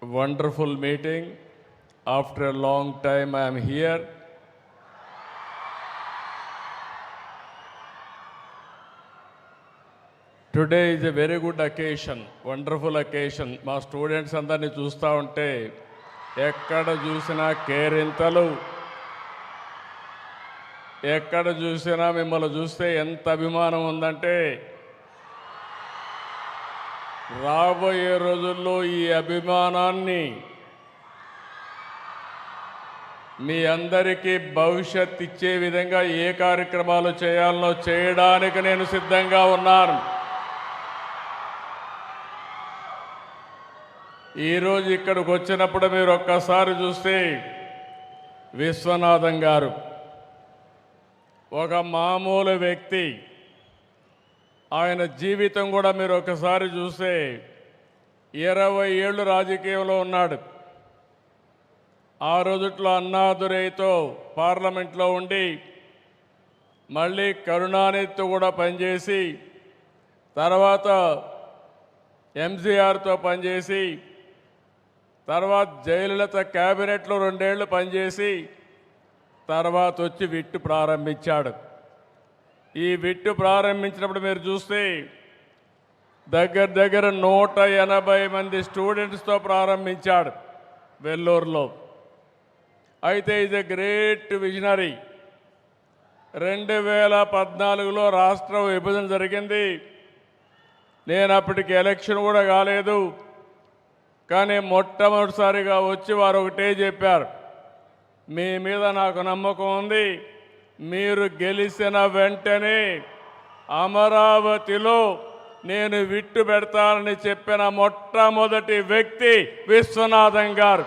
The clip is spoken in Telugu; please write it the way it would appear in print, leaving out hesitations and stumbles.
wonderful meeting. After a long time, I am here. Today is a very good occasion, wonderful occasion. మా స్టూడెంట్స్ అందరినీ చూస్తూ ఉంటే ఎక్కడ చూసినా కేరింతలు, ఎక్కడ చూసినా మిమ్మల్ని చూస్తే ఎంత అభిమానం ఉందంటే రాబోయే రోజుల్లో ఈ అభిమానాన్ని మీ అందరికీ భవిష్యత్ ఇచ్చే విధంగా ఏ కార్యక్రమాలు చేయాలో చేయడానికి నేను సిద్ధంగా ఉన్నాను. ఈరోజు ఇక్కడికి వచ్చినప్పుడు మీరు ఒక్కసారి చూస్తే విశ్వనాథం గారు ఒక మామూలు వ్యక్తి. ఆయన జీవితం కూడా మీరు ఒకసారి చూస్తే 20 ఏళ్ళు రాజకీయంలో ఉన్నాడు. ఆ రోజుట్లో అన్నాదురైతో పార్లమెంట్లో ఉండి మళ్ళీ కరుణానిధితో కూడా పనిచేసి తర్వాత ఎంజీఆర్తో పనిచేసి తర్వాత జయలలిత క్యాబినెట్లో 2 ఏళ్ళు పనిచేసి తర్వాత వచ్చి విట్టు ప్రారంభించాడు. ఈ విట్టు ప్రారంభించినప్పుడు మీరు చూస్తే దగ్గర 180 మంది స్టూడెంట్స్తో ప్రారంభించాడు వెల్లూరులో. అయితే ఈజ్ ఎ గ్రేట్ విజనరీ. 2014లో రాష్ట్ర విభజన జరిగింది. నేను అప్పటికి ఎలక్షన్ కూడా కాలేదు. కానీ మొట్టమొదటిసారిగా వచ్చి వారు ఒకటే చెప్పారు, మీ మీద నాకు నమ్మకం ఉంది, మీరు గెలిచిన వెంటనే అమరావతిలో నేను విట్టు పెడతానని చెప్పిన మొట్టమొదటి వ్యక్తి విశ్వనాథం గారు.